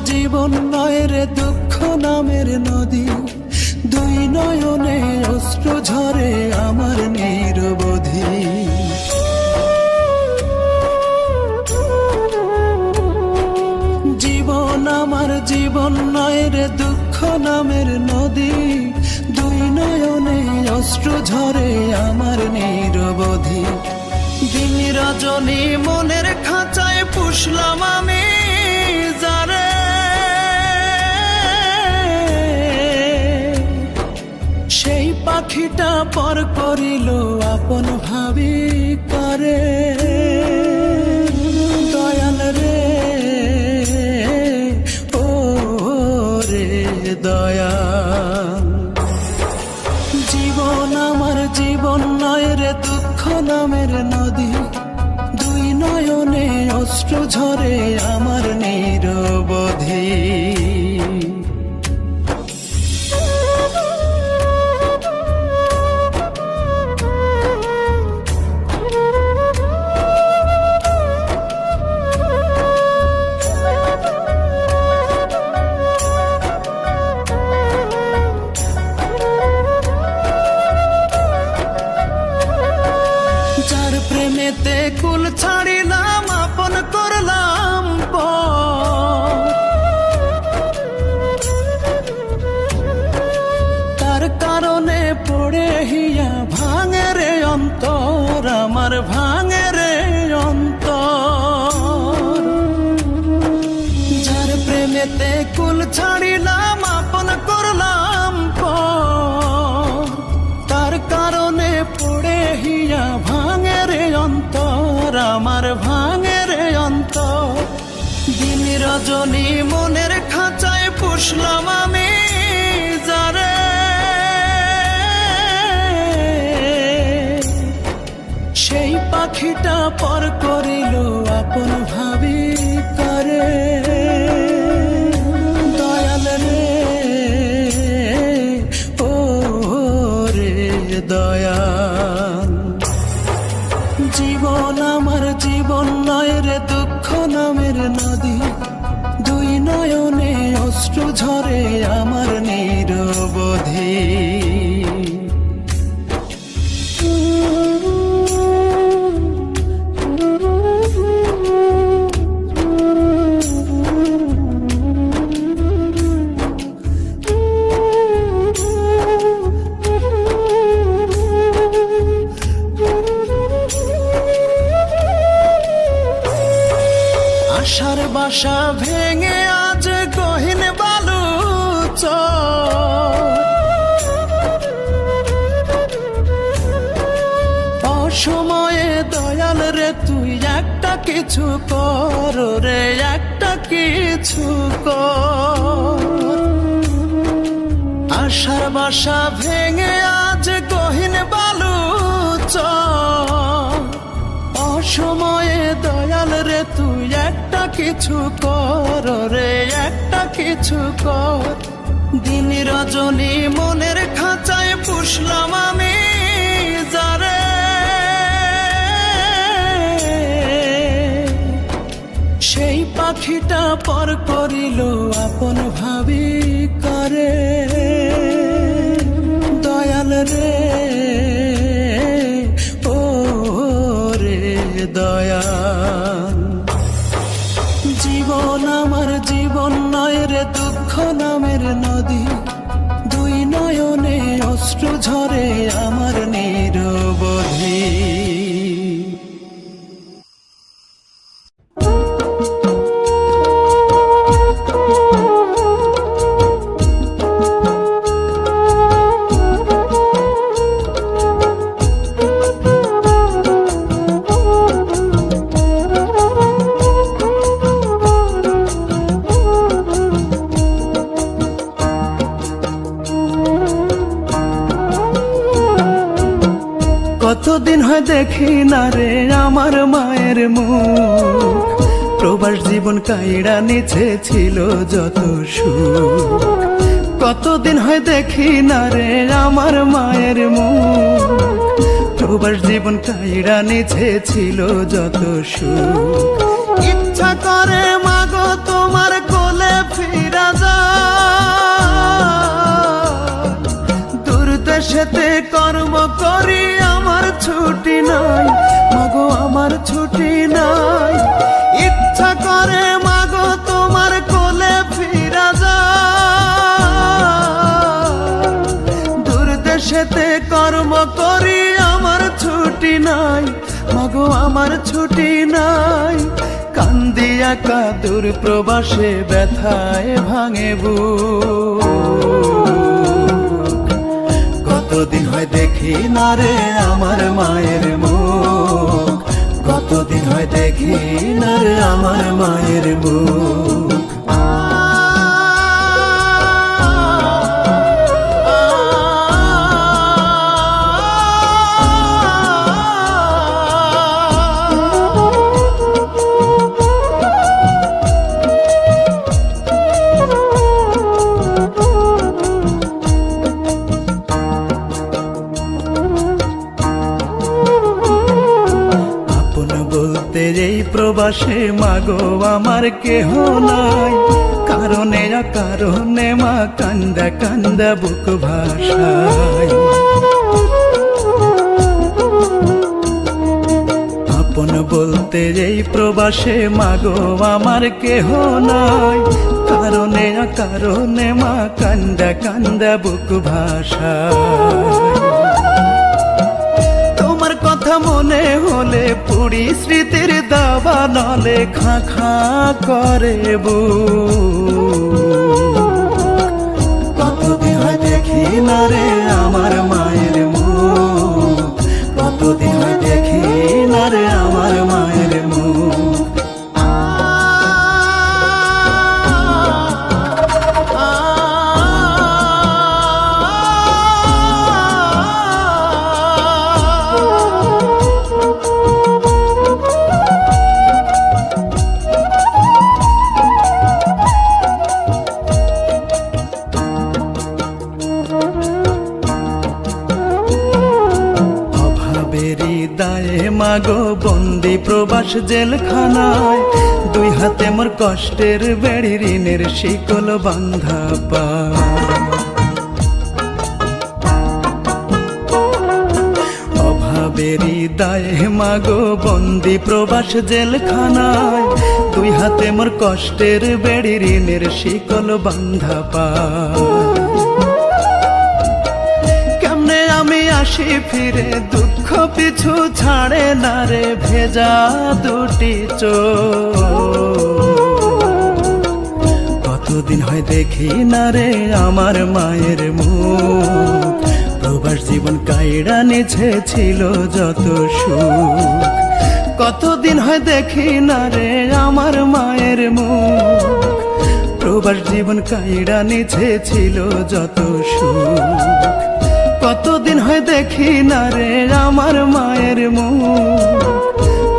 জীবন নয় রে দুঃখ নামের নদী, দুই নয়নে অশ্রু ঝরে আমার নিরবধি। জীবন আমার জীবন নয় রে দুঃখ নামের নদী, দুই নয়নে অশ্রু ঝরে আমার নিরবধি। দিন রজনী মনের খাঁচায় পুষলাম আমি যারে, সেই পাখিটা পর করিল আপন ভাবি করে। দয়াল রে ও রে দয়াল, জীবন আমার জীবন নয় রে দুঃখ নামের নদী, দুই নয়নে অশ্রু ঝরে আমার নিরবধি। যার প্রেমেতে কুল ছাড়িলাম আপন করলাম পর, তার কারণে পড়ে হিয়া ভাঙে রে অন্তর আমার, ভাঙে রে অন্তর। যার প্রেমেতে কুল ছাড়িলাম আপন করলাম পর, তার কারণে পড়ে হিয়া ভাঙে রে অন্তর আমার, ভাঙে রে অন্তর। দিন রজনী মনের খাঁচায় পুষলাম আমি যারে, সেই পাখিটা পর করিল আপন ভাবি করে। দয়াল রে ও রে দয়াল, জীবন আমার জীবন নয় রে দুঃখ নামের নদী, দুই নয়নে অশ্রু ঝরে আমার নিরবধি। আশার বাসা ভেঙে আজ গহীন বালু চর, অসময়ে দয়াল রে তুই একটা কিছু কর রে, একটা কিছু কর। আশার বাসা ভেঙে আজ গহীন বালু চর, অসময়ে দয়াল রে তুই একটা কিছু কর রে, একটা কিছু কর। দিন রজনী মনের খাঁচায় পুষলাম আমি যারে, সেই পাখিটা পর করিল আপন ভাবি করে। দয়াল রে ও রে দয়াল, জীবন আমার জীবন নয় রে দুঃখ নামের নদী, দুই নয়নে অশ্রু ঝরে আমার নিরবধি। কতদিন হয় দেখি না রে আমার মায়ের মুখ, প্রবাস জীবন কাইড়া নিচে ছিল যত সুখ। কতদিন হয় দেখি না রে আমার মায়ের মুখ, প্রবাস জীবন কাইড়া নিচে ছিল যত সুখ। ইচ্ছা করে মাগো তোমার কোলে দেশেতে কর্ম করি, আমার ছুটি নাই মাগো, আমার ছুটি নাই। ইচ্ছা করে মাগো তোমার কোলে ফিরা যায়, দূর দেশেতে কর্ম করি, আমার ছুটি নাই মাগো, আমার ছুটি নাই। কান্দি একা দূর প্রবাসে, ব্যথায় ভাঙে বুক। কতদিন হয় দেখি না রে আমার মায়ের মুখ, কতদিন হয় দেখি না রে আমার মায়ের মুখ। এই প্রবাসে মাগো আমার কেহ নাই, কারণে কারণে মা কান্দা কান্দা বুক ভাষায়। আপন বলতে এই প্রবাসে মাগো আমার কেহ নাই, কারণে কারণে মা কান্দা কান্দা বুক ভাষায়। কথা মনে হলে পুরি স্মৃতির দাবা নলে খা খা করে বুক। কতদিন হয় দেখি না রে আমার মায়ের মুখ, কতদিন হয় দেখি না রে আমার মায়ের মুখ। দায়ে মাগো বন্দি প্রবাস জেলখানায়, দুই হাতে মোর কষ্টের বেড়ি, ঋণের শিকল বান্ধা পায়। অভাবেরই দায়ে মাগো বন্দি প্রবাস জেলখানায়, দুই হাতে মোর কষ্টের বেড়ি, ঋণের শিকল বান্ধা পায়। আমি আসি ফিরে দুঃখ পিছু ছাড়ে না রে ভেজা দুটি চোখ। কতদিন হয় দেখি না রে আমার মায়ের মুখ, প্রবাস জীবন কাইড়া নিছে ছিল যত সুখ। কতদিন হয় দেখি না রে আমার মায়ের মুখ, প্রবাস জীবন কাইড়া নিছে ছিল যত সুখ। কতদিন হয় দেখি না রে আমার মায়ের মুখ,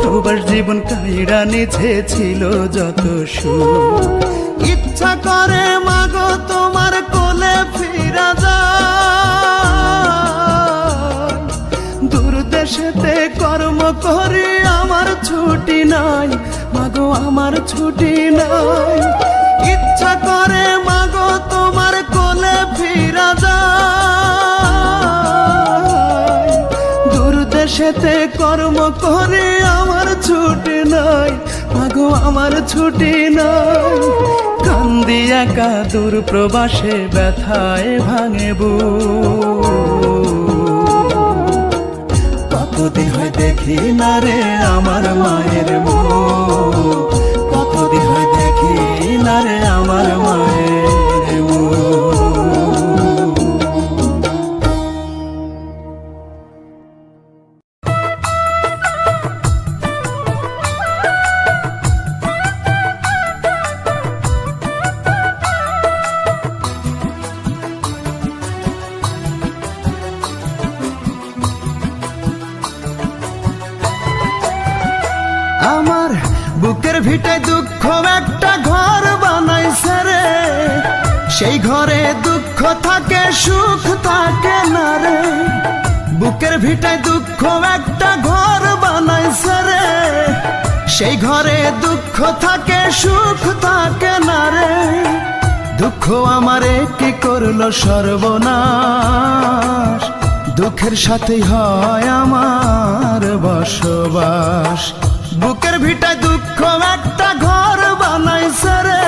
প্রবাস জীবন কাইড়া নিছে ছিল যত সুখ। ইচ্ছা করে মাগো তোমার কোলে ফিরা যায়, দূর দেশেতে কর্ম করি, আমার ছুটি নাই মাগো, আমার ছুটি নাই। ইচ্ছা করে মাগো তোমার কোলে ফিরা যায়, দূর দেশেতে কর্ম করে, আমার ছুটি নাই মাগো, আমার ছুটি নাই। কান্দি একা দূর প্রবাসে, ব্যথায় ভাঙে বুক। কতদিন হয় দেখি না রে আমার মায়ের মুখ, কতদিন হয় দেখি না রে আমার মায়ের মুখ। আমার বুকের ভিটায় দুঃখ একটা ঘর বানাইছে রে, সেই ঘরে দুঃখ থাকে সুখ থাকে না রে। বুকের ভিটায় দুঃখ একটা ঘর বানাইছে রে, সেই ঘরে দুঃখ থাকে সুখ থাকে না রে। দুঃখ আমারে কি করলো সর্বনাশ, দুঃখের সাথে হয় আমার বসবাস। বুকের ভিটায় দুঃখ একটা ঘর বানাইছে রে,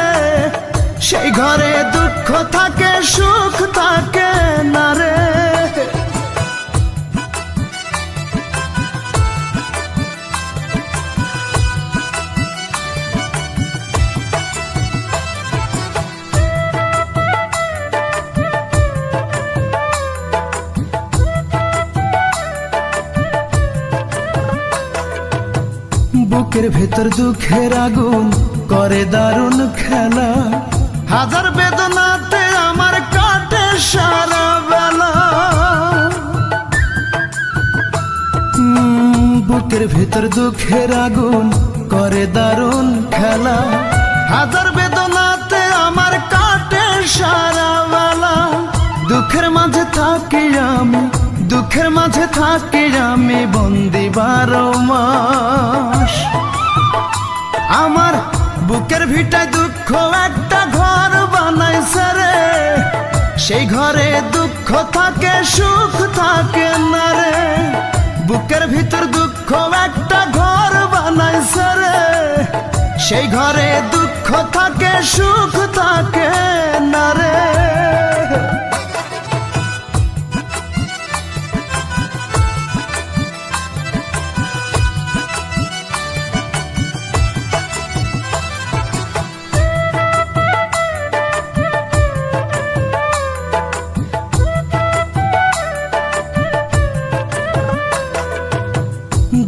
সেই ঘরে দুঃখ থাকে সুখ থাকে না রে। বুকের ভেতর দুঃখের আগুন করে দারুণ খেলা, হাজার বেদনাতে আমার কাটে সারা বেলা। বুকের ভেতর দুঃখের আগুন করে দারুণ খেলা, হাজার বেদনাতে আমার কাটে সারা বেলা। দুঃখের মাঝে থাকি আমি, দুঃখের মাঝে থাকি আমি বন্দি 12 মাস। আমার বুকের ভিটায় দুঃখ একটা ঘর বানাইছে রে, সেই ঘরে দুঃখ থাকে সুখ থাকে না রে। বুকের ভিতর দুঃখ একটা ঘর বানাইছে রে, সেই ঘরে দুঃখ থাকে সুখ থাকে না রে।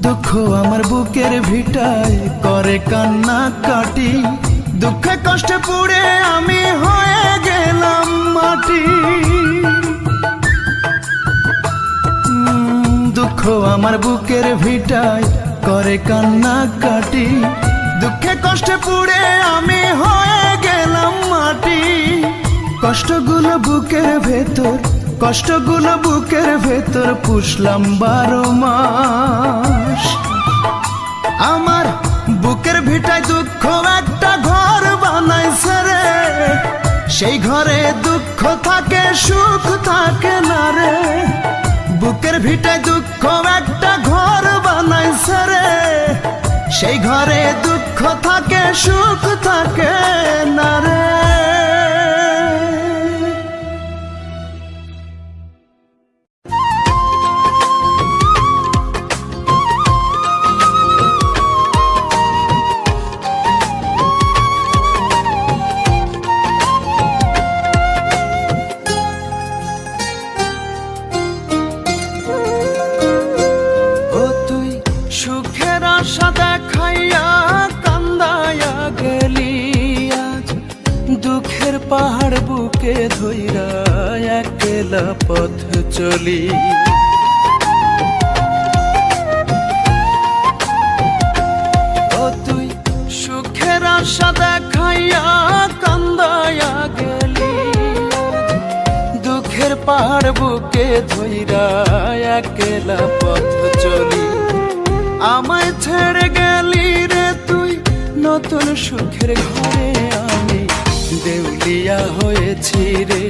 দুঃখ আমার বুকের ভিটায় করে কান্না কাটি, দুঃখে কষ্টে পুড়ে আমি হয়ে গেলাম মাটি। দুঃখ আমার বুকের ভিটায় করে কান্না কাটি, দুঃখে কষ্টে পুড়ে আমি হয়ে গেলাম মাটি। কষ্টগুলো বুকের ভেতর, কষ্টগুলো বুকের ভেতর পুষলাম 12 মাস। আমার বুকের ভিটায় দুঃখ একটা ঘর বানাইছে রে, সেই ঘরে দুঃখ থাকে সুখ থাকে না রে। বুকের ভিটায় দুঃখ একটা ঘর বানাইছে রে, সেই ঘরে দুঃখ থাকে সুখ থাকে না রে। পাহাড় বুকে ধইরা একলা পথ চলি, ও তুই সুখের আশা দেখাইয়া কান্দায়া গেলি। দুঃখের পাহাড় বুকে ধইরা একলা পথ চলি, আমায় ছেড়ে গেলি রে তুই নতুন সুখের ঘরে। আমি দেউলিয়া হয়েছি রে,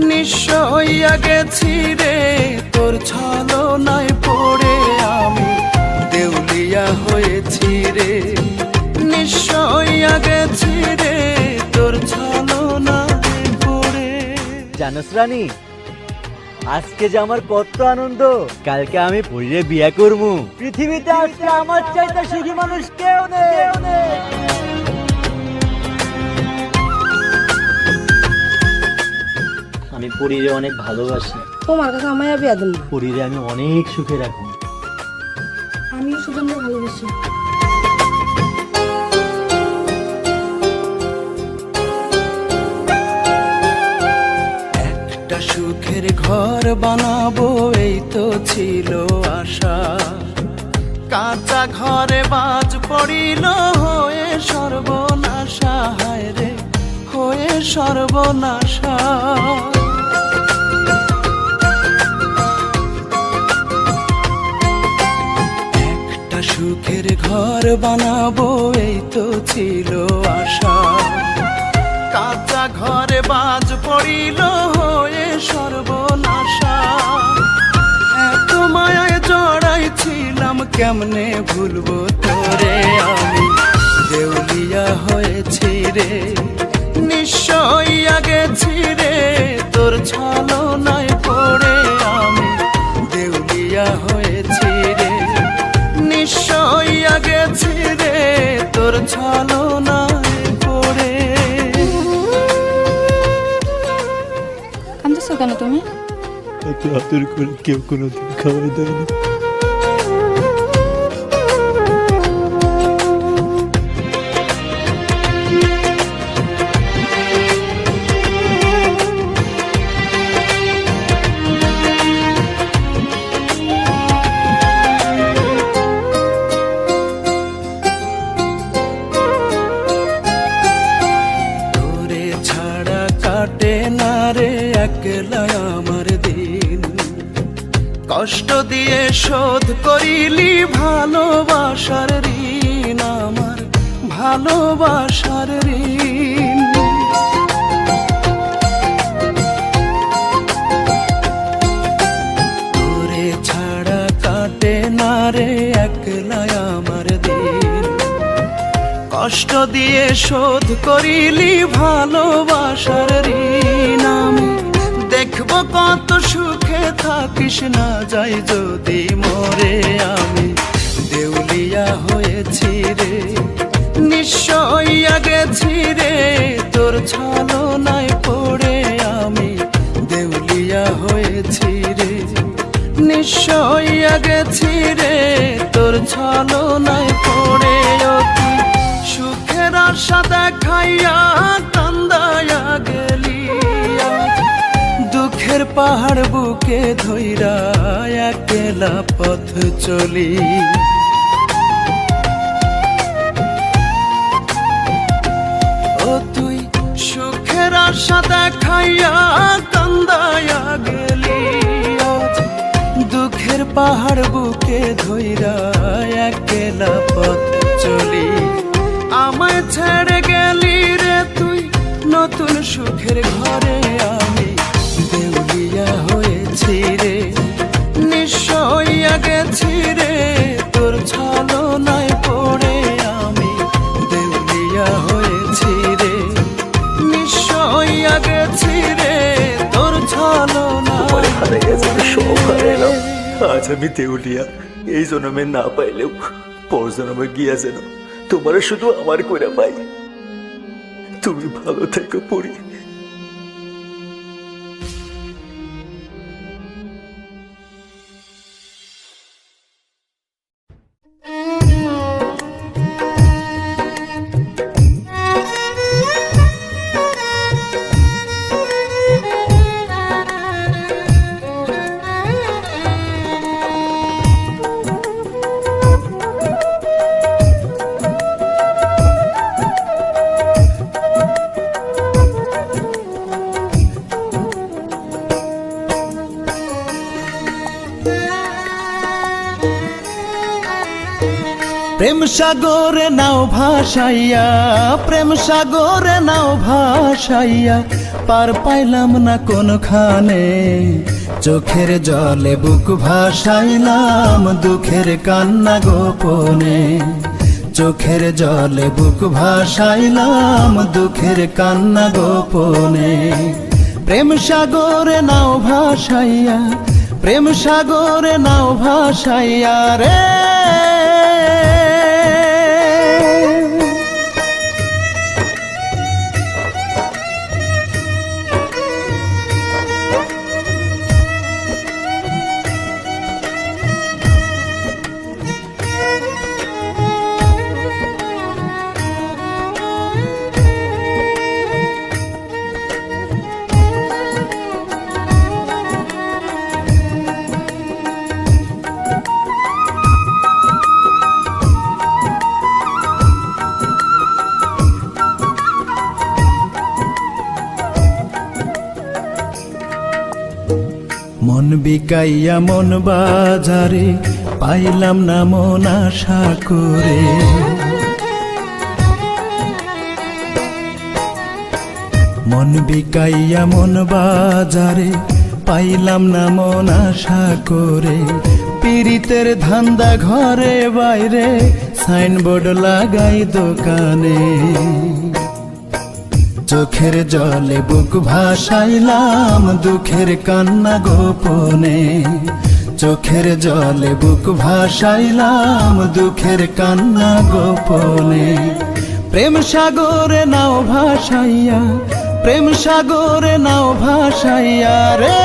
নিঃস্ব হইয়া গেছি রে, তোর ছলনায় পড়ে। আমি দেউলিয়া হয়েছি রে, নিঃস্ব হইয়া গেছি রে, তোর ছলনায় পড়ে। জানোস রানী, আজকে যে আমার কত আনন্দ, কালকে আমি পরিরে বিয়ে করবো। পৃথিবীতে আজকে আমার চাইতে সুখী মানুষ কেউ নেই। আমি পরিরে অনেক ভালোবাসি। তোমার কাছে আমায় বিয়া দেন না। পরিরে আমি অনেক সুখে রাখবো। আমিও সুজনকে ভালোবাসি। একটা সুখের ঘর বানাবো এই তো ছিল আশা, কাঁচা ঘরে বাজ পড়িল হয়ে সর্বনাশা। হায় রে হয়ে সর্বনাশা। একটা সুখের ঘর বানাবো এই তো ছিল আশা, কাঁচা ঘরে বাজ পড়িল হয়ে সর্বনাশা। জড়াইছিলাম কেমনে ভুলবো তোরে আমি দেউলিয়া হয়েছি রে নিশ্চয়ই গেছি রে তোর ছলনায় পড়ে আমি দেউলিয়া হয়েছি রে নিশ্চয়ই গেছি রে তোর ছলনায় পড়ে। কাঁদতেছো কেন তুমি? এত আদর করে কেউ কোনোদিন খাওয়াই দেয়নি। তোরে ছাড়া কাটে না রে একলা আমার দিন কষ্ট দিয়ে শোধ করিলি ভালোবাসার ঋণ আমার ভালোবাসার ঋণ। তোরে ছাড়া কাটে না রে একলা আমার দিন কষ্ট দিয়ে শোধ করিলি ভালোবাসার ঋণ আমি দেখবো কত সুখে থাকিস না যাই যদি মরে আমি দেউলিয়া হয়েছি রে নিশ্চয়ই গেছি রে তোর ছলনায় পড়ে আমি দেউলিয়া হয়েছি রে নিশ্চয়ই গেছি রে তোর ছলনায় পড়ে। ও তুই সুখের আশা দেখাইয়া কান্দায়া গেলি আজ দুঃখের পাহাড় বুকে ধইরা একলা পথ চলি। ও তুই সুখের আশা দেখাইয়া কান্দায়া গেলি আজ দুঃখের পাহাড় বুকে ধইরা একলা পথ চলি। আমায় ছেড়ে গেলি রে তুই নতুন সুখের ঘরে আমি দেউলিয়া হয়েছি রে নিশ্চয়ই গেছি রে তোর ছলনায় পড়ে আমি দেউলিয়া হয়েছি রে নিশ্চয়ই গেছি রে তোর ছলনায় পড়ে। আজ আমি দেউলিয়া এই জন্মে না পাইলেও পর জন্মে গিয়া যেন তোমার শুধু আমার কইরা পাই। তুমি ভালো থেকো পড়ি। প্রেম সাগরে নাও ভাসাইয়া প্রেম সাগরে নাও ভাসাইয়া পার পাইলাম না কোনখানে চোখের জলে বুক ভাসাইলাম দুঃখের কান্না গোপনে চোখের জলে বুক ভাসাইলাম দুঃখের কান্না গোপনে। প্রেম সাগরে নাও ভাসাইয়া প্রেম সাগরে নাও ভাসাইয়া রে মন বিকাইয়া মন বাজারে পাইলাম না মন আশা করে মন বিকাইয়া মন বাজারে পাইলাম না মন আশা করে পীড়িতের ধান্দা ঘরে বাইরে, সাইনবোর্ড লাগাই দোকানে। চোখের জলে বুক ভাসাইলাম, দুঃখের কান্না গোপনে। চোখের জলে বুক ভাসাইলাম, দুঃখের কান্না গোপনে। প্রেম সাগরে নাও ভাসাইয়া, প্রেম সাগরে নাও ভাসাইয়া রে।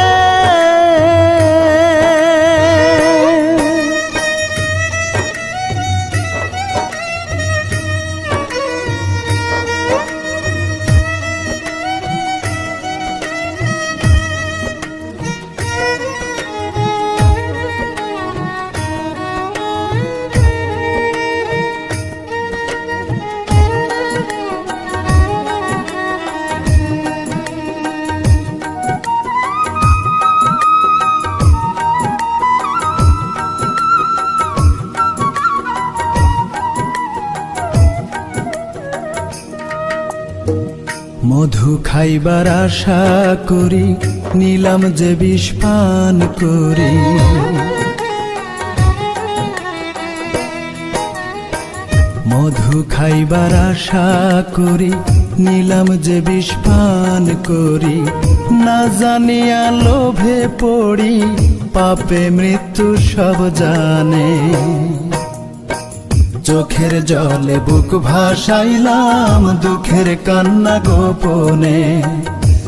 মধু খাইবার আশা করি, নিলাম যে বিষ পান করি। মধু খাইবার আশা করি, নিলাম যে বিষ পান করি। না জানিয়া লোভে পড়ি, পাপে মৃত্যু সব জানে। চোখের জলে বুক ভাসাইলাম, দুঃখের কান্না গোপনে।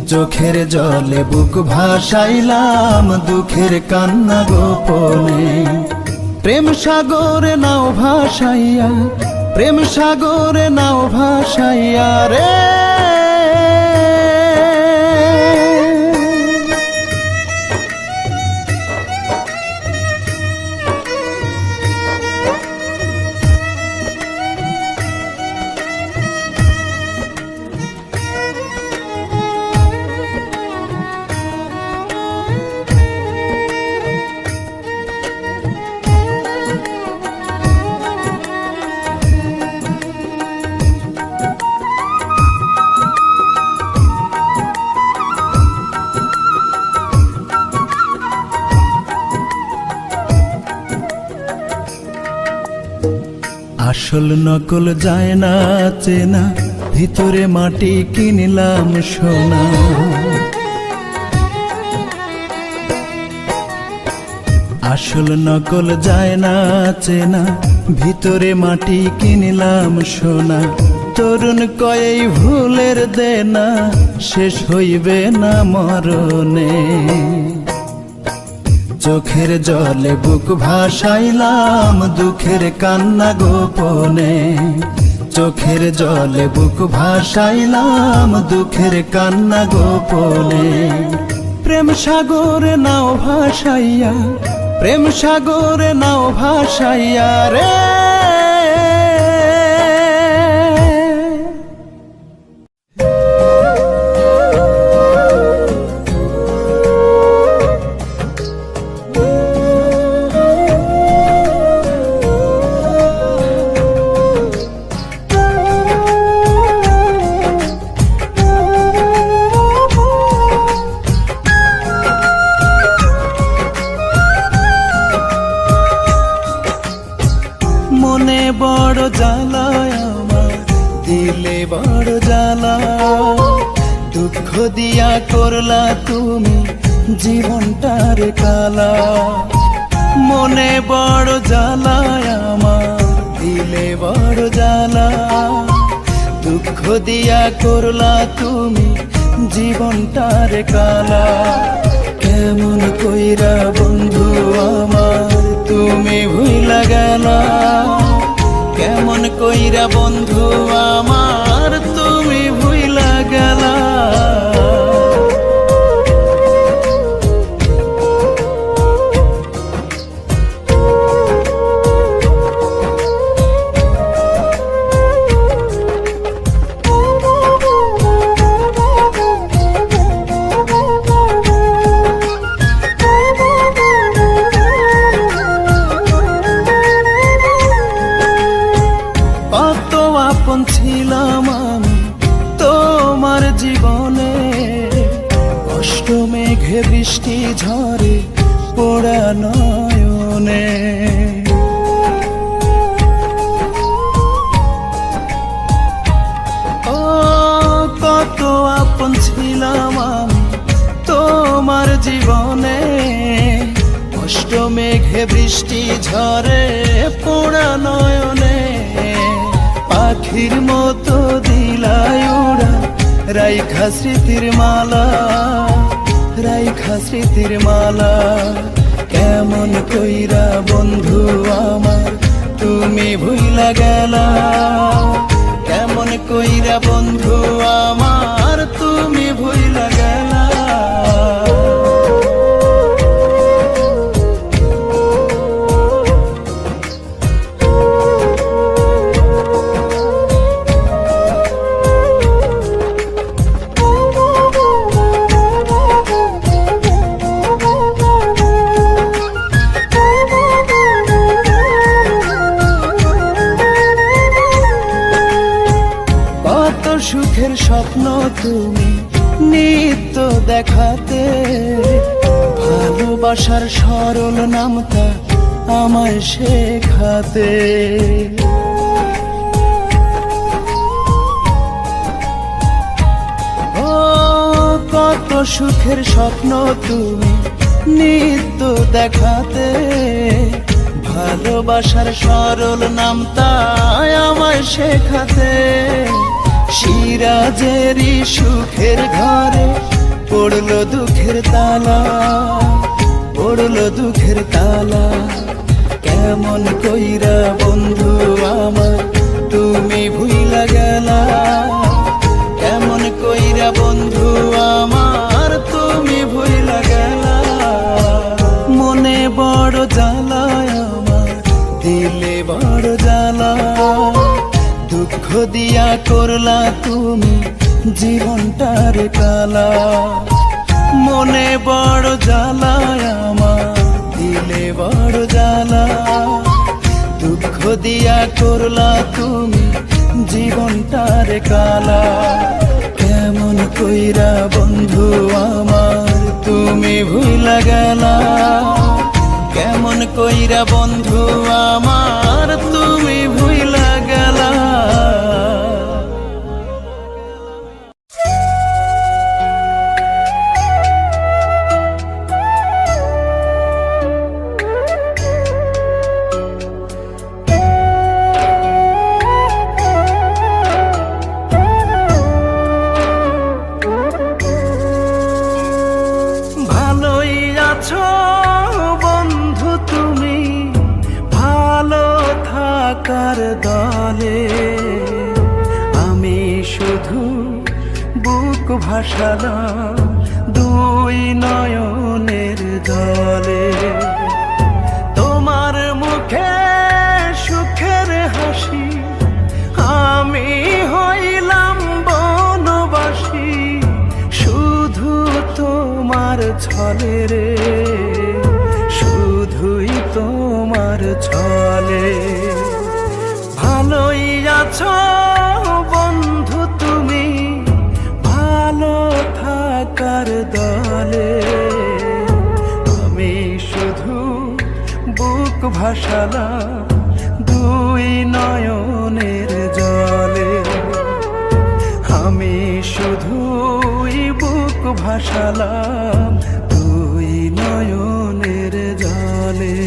চোখের জলে বুক ভাসাইলাম, দুঃখের কান্না গোপনে। প্রেম সাগরে নাও ভাসাইয়া, প্রেম সাগরে নাও ভাসাইয়া রে। আসল নকল যায় না চেনা, ভিতরে মাটি কিনলাম সোনা। আসল নকল যায় না চেনা, ভিতরে মাটি কিনলাম সোনা। তরুণ কয়ে ভুলের দেনা, শেষ হইবে না মরণে। চোখের জলে বুক ভাসাইলাম, দুঃখের কান্না গোপনে। চোখের জলে বুক ভাসাইলাম, দুঃখের কান্না গোপনে। প্রেম সাগরে নাও ভাসাইয়া, প্রেম সাগরে নাও ভাসাইয়া রে। মনে বড় জ্বালা আমার, দিলে বড় জ্বালা। দুঃখ দিয়া করলা তুমি জীবনটার কালা। মনে বড় জ্বালা আমার, দিলে বড় জ্বালা। দুঃখ দিয়া করলা তুমি জীবনটার কালা। কেমন কইরা বন্ধু আমার তুমি ভুইলা গেলা। কেমন কইরা বন্ধু আমার তুমি ভুইলা গেলা। আপন ছিলাম আমি তোমার জীবনে। কষ্ট মেঘে বৃষ্টি ঝরে পোড়া নয়নে। নয়নে। ও কত আপন ছিলাম আমি তোমার জীবনে, কষ্ট মেঘে বৃষ্টি ঝরে পোড়া নয়নে। পাখির মতো দিলাই উড়া রাইখা স্মৃতির মালা, রাইখা স্মৃতির মালা। কেমন কইরা বন্ধু আমার তুমি ভুইলা গেলা, কেমন কইরা বন্ধু আমার তুমি ভুইলা গেলা। সুখের স্বপ্ন তুমি নিত্য দেখাতে, ভালোবাসার সরল নামটা আমায় শেখাতে। ও কত সুখের স্বপ্ন তুমি নিত্য দেখাতে, ভালোবাসার সরল নামটা আমায় শেখাতে। সিরাজেরই সুখের ঘরে পড়লো দুঃখের তালা, পড়লো দুঃখের তালা। কেমন কইরা বন্ধু আমার তুমি ভুইলা গেলা, কেমন কইরা বন্ধু আমার তুমি ভুইলা গেলা। মনে বড় জ্বালায় আমার দিলে বড় জ্বালা, দুঃখ দিয়া করলা তুমি জীবনটার কালা। মনে বড় জ্বালায় আমার দিলে বড় জ্বালা, দুঃখ দিয়া করলা তুমি জীবনটার কালা। কেমন কইরা বন্ধু আমার তুমি ভুইলা গেলা, কেমন কইরা বন্ধু আমার তুমি ভুইলা গেলা। ভালোই আছো বন্ধু তুমি, ভালো থাকার দলে। আমি শুধু বুক ভাসালাম দুই নয়নের জলে। তোমার মুখে সুখের হাসি, আমি হইলাম বনবাসী শুধু তোমার ছলে রে, শুধুই তোমার ছলে। ভালোই আছো বন্ধু তুমি, ভালো থাকার দলে। আমি শুধু বুক ভাসালাম দুই নয়নের জলে। আমি শুধুই বুক ভাসালাম দুই নয়নের জলে।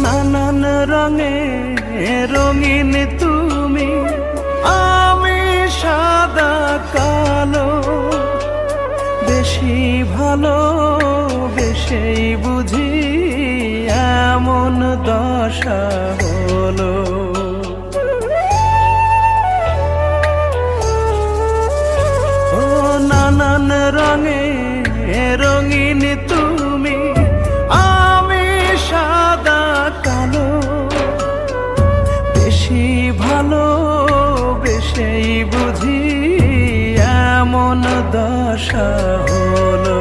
নানান রঙে রঙিন তুমি, আমি সাদা কালো। বেশি ভালো বেশি বুঝি এমন দশা হলো। ও নানান রঙে রঙিন তুমি, আমি সাদা কালো। বেশি ভালো বেশি বুঝি এমন দশা হলো।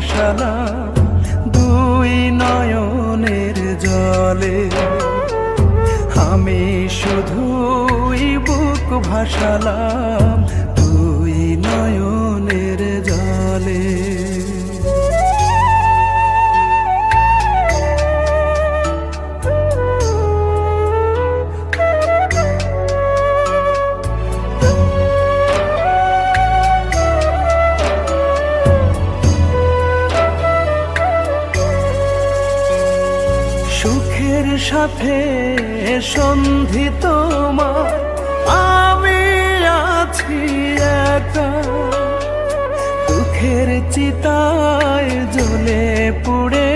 ভাসালাম দুই নয়নের জলে, আমি শুধুই বুক ভাসালাম দুই নয়নের জলে। সুখের সাথে সন্ধি তোমার, আমি আছি একা, দুঃখের চিতায় জ্বলে পুড়ে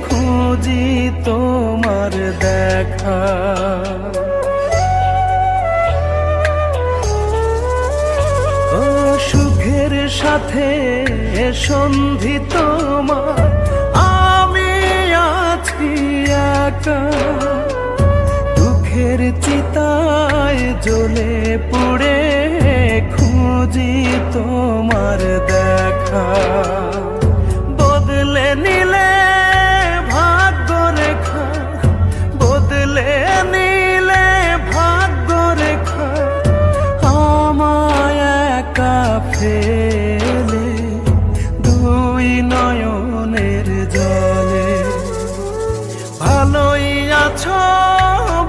খুঁজি তোমার দেখা। ও সুখের সাথে সন্ধি তোমার, আমি আছি একা, দুঃখের চিতায় জ্বলে পুড়ে খুঁজি তোমার দেখা। বদলে নিলে ভাগ্য রেখা, বদলে নিলে ভাগ্য রেখা, আমায় একা ফেলে দুই নয়নের জলে। ভালোই আছো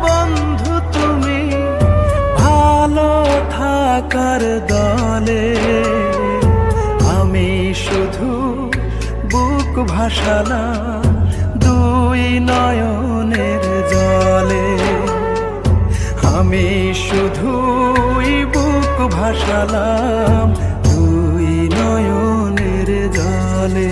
বন্ধু তুমি, ভালো থাকার দলে, আমি শুধু বুক ভাসালাম দুই নয়নের জলে, আমি শুধুই বুক ভাসালাম দুই নয়নের জলে।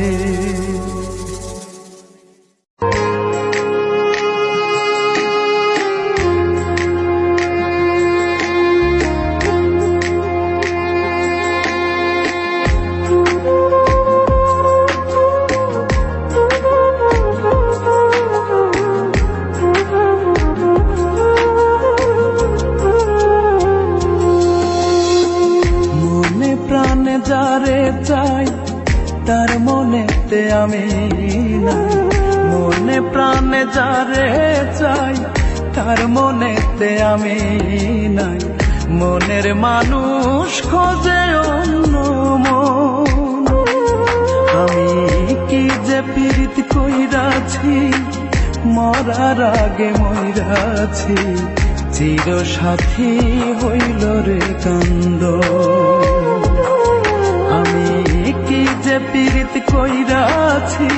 যারে চাই তার মনেতে আমি নাই, মনে প্রাণে যারে চাই তার মনেতে আমি নাই, মনের মানুষ খোঁজে অন্য মন। আমি কি যে পীড়িত কইরাছি, মরার আগে মইরাছি, চির সাথী হইল রে কান্দ। আমি কি যে পীড়িত কইরাছি,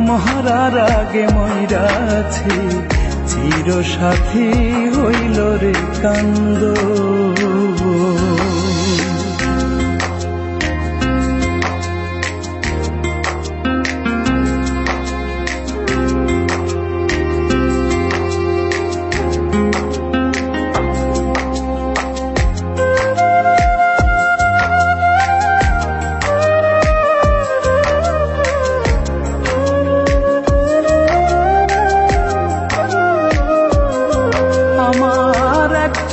মহারার আগে মইরাছি, চির সাথী হইল রে কান্দ।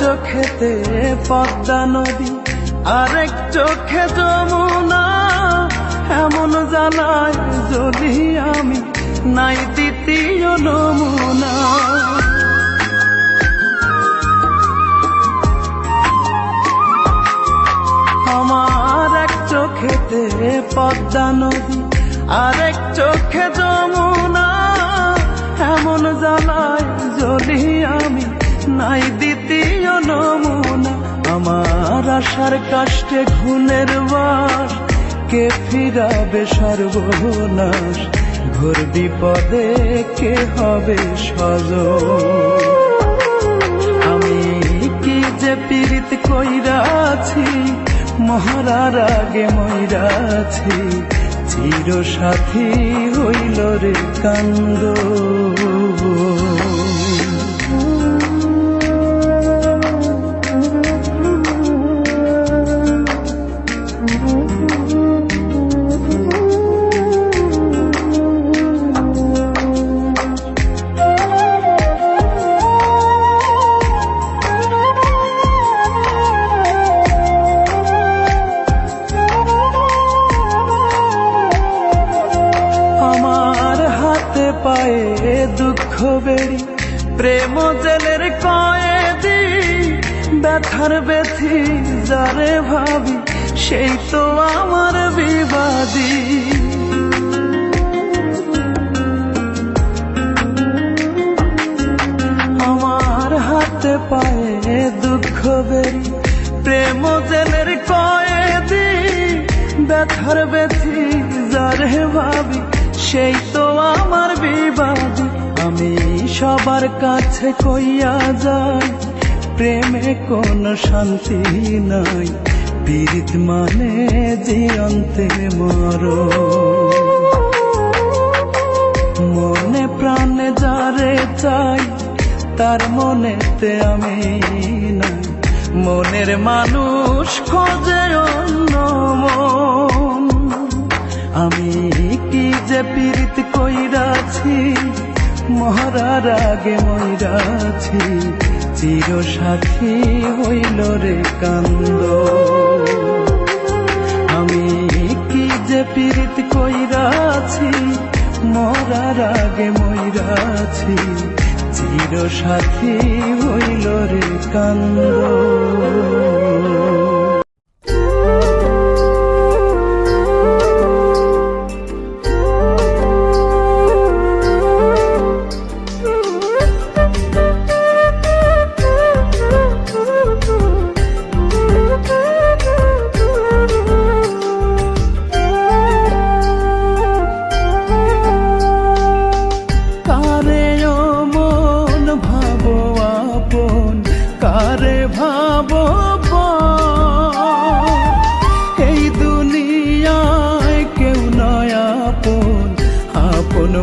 চোখেতে পদ্মা নদী, আরেক চোখে যমুনা, এমন জানায় যদি আমি নাই দ্বিতীয় নমুনা। আমার এক চোখেতে পদ্মা নদী, আরেক চোখে যমুনা, এমন জানায় যদি আমি নাই দ্বিতীয় নমুনা। আমার আশার কাষ্টে ঘুনের বাস, কে ফিরাবে সর্বনাশ, ঘোর বিপদে কে হবে সজন। আমি কি যে পীড়িত কইরাছি, মহারার আগে মইরাছি, চির সাথী হইল রে কান্দ। পায়ে দুঃখ বেড়ি প্রেম জেলের কয়েদি ব্যথার ব্যথি যারে ভাবি সেই তো আমার বিবাদী আমার হাতে পায়ে দুঃখ বেড়ি প্রেম জেলের কয়েদি ব্যথার ব্যথি যারে ভাবি সেই তো আমার বিবাদী আমি সবার কাছে কইয়া যাই প্রেমে কোনো শান্তি নাই পীড়িত মানে জীবন্তে মরো মনে প্রাণে যারে চাই তার মনেতে আমি নাই মনের মানুষ খোঁজে অন্য মন আমি কি যে পীড়িত কইরাছি মহারার আগে মইরাছি চির সাথী হইল রে কান্দ আমি কি যে পীড়িত কইরাছি মরার আগে মইরাছি চির সাথী হইল রে কান্দ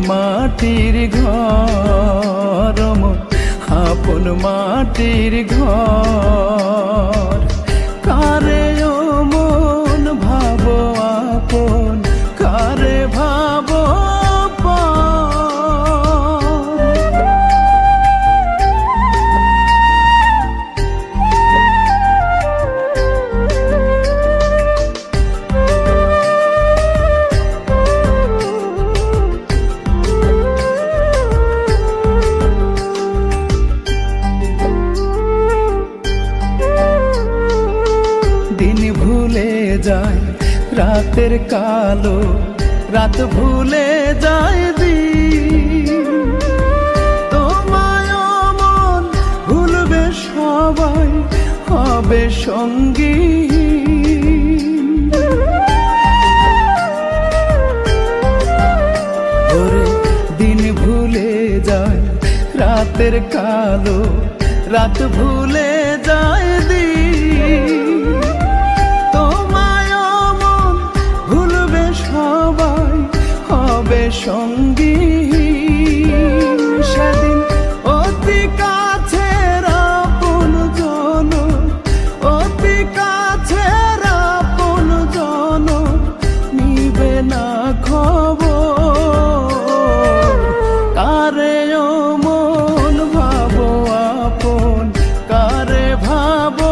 মাটির ঘর আপন মাটির ঘর কারে ও মন ভাবো আপন কারে ভাবো যায় রাতের কালো রাত ভুলে যায় দিন তোমায় মন ভুলবে সবাই হবে সঙ্গী ওরে দিন ভুলে যায় রাতের কালো রাত ভুলে যায় দিন সঙ্গী সেদিন অতি কাছের আপন জন অতি কাছের আপন জন নিবে না খবর কারে ও মন ভাবো আপন কারে ভাবো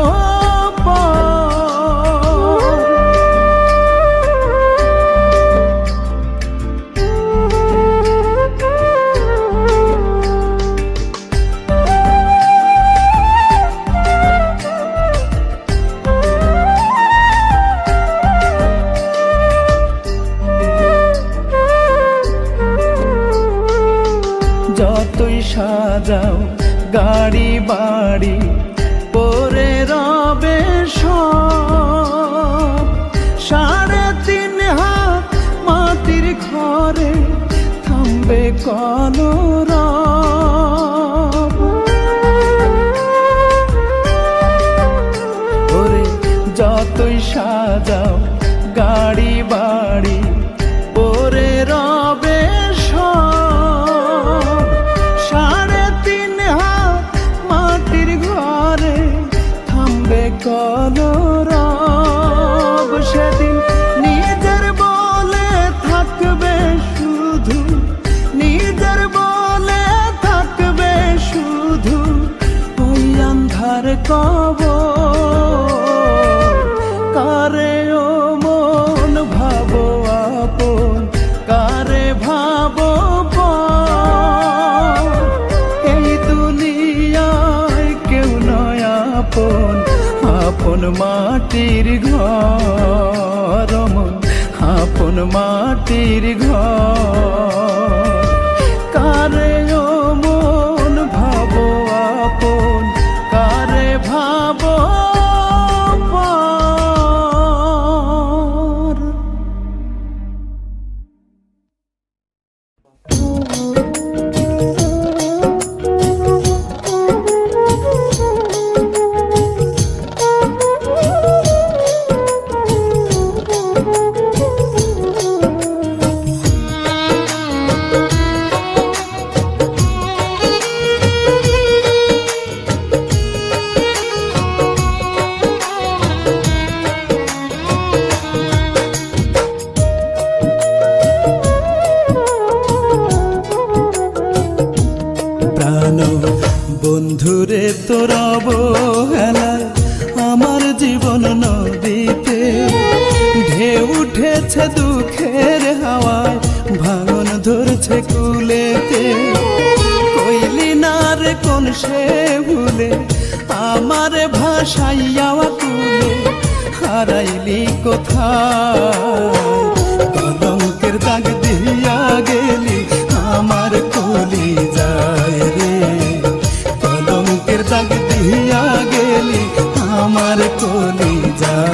যতই সাজাও গাড়ি বাড়ি পরে রবে সব 3.5 হাত মাটির ঘরে থামবে কলরব ওরে যতই সাজাও গাড়ি বাড়ি পরে রবে কলরব সেদিন নিজের বলে থাকবে শুধু নিজের বলে মাটির ঘর মন আপন মাটির ঘর কারে ও মন ভাবো আপন কারে ভাবো পর। প্রাণ বন্ধুরে তোর অবহেলায় আমার জীবন নদীতে ঢেউ উঠেছে দুঃখের হাওয়ায় ভাঙন ধরছে কুলেতে কইলি না রে কোন সে ভুলে আমার ভাষাইয়া কুলে হারাইলি কোথায় কলঙ্কের দাগ দিয়া গেলি আমার কলি যায় রে কলঙ্কের দাগ দিয়া গেলি আমার কলি যায়।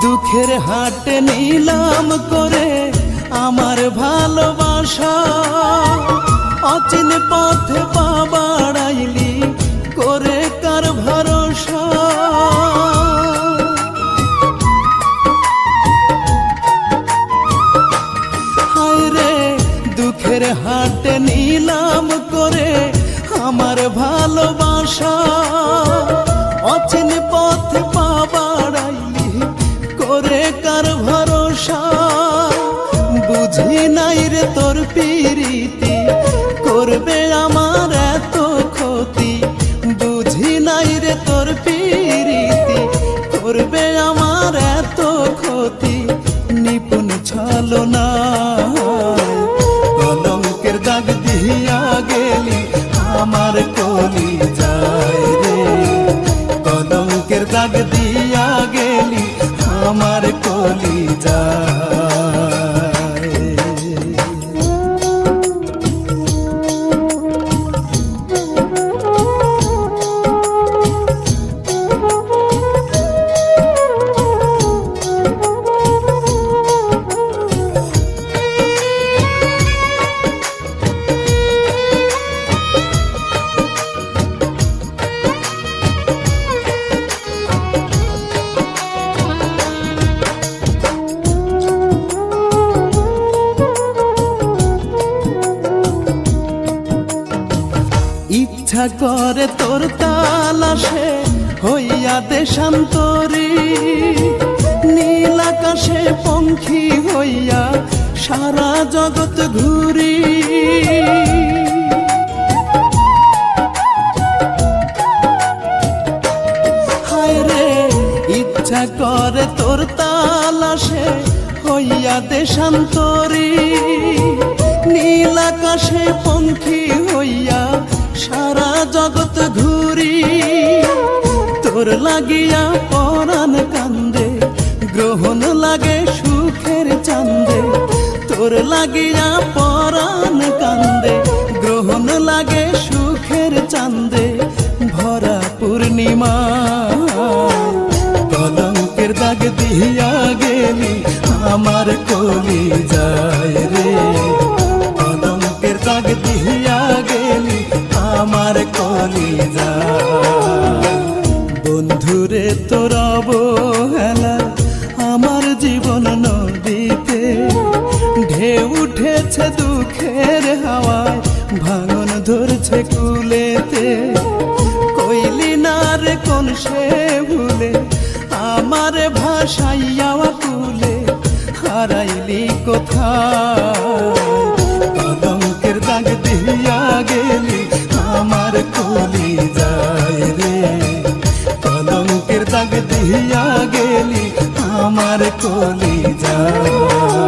দুঃখের হাটে নিলাম করে আমার ভালোবাসা অচিন পথে পা বাড়াইলি করে কার ভরসা হায় রে দুঃখের হাটে নিলাম করে আমার ভালোবাসা অচিন পথে পা বাড়াইলি করে কার ভরসা বুঝি নাই রে তোর প্রীতি করবে আমার এত ক্ষতি বুঝি নাই রে তোর প্রীতি করবে আমার এত ক্ষতি নিপুণ ছলনা কলঙ্কের দাগ দিয়া গেলি আমার কলি যায় রে কলঙ্কের দাগ দিয়া গেলি আমার কলি যায়। ইচ্ছা করে তোর তালাশে হইয়া দেশান্তরী নীল আকাশে পঙ্খী হইয়া সারা জগৎ ঘুরি হায় রে ইচ্ছা করে তোর তালাশে হইয়া দেশান্তরী নীল আকাশে পঙ্খী হইয়া সারা জগৎ ঘুরি তোর লাগিয়া পরাণ কান্দে গ্রহণ লাগে সুখের চান্দে তোর লাগিয়া পরাণ কান্দে গ্রহণ লাগে সুখের চান্দে ভরা পূর্ণিমা কলঙ্কের দাগ দিয়া গেলি আমার কলি যায় রে কলঙ্কের দাগ দিয়া গেলি আমার কলি যায়। বন্ধুরে তোর অবহেলা আমার জীবন নদীতে ঢেউ উঠেছে দুঃখের হাওয়ায় ভাঙন ধরছে কুলেতে আর কোন সে ভুলে আমার ভাষাইয়া তুলে হারাইলি কোথায় কলঙ্কের দাগ দিয়া গেলি আমার কলি যায় রে কলঙ্কের দাগ দিয়া গেলি আমার কলি যায়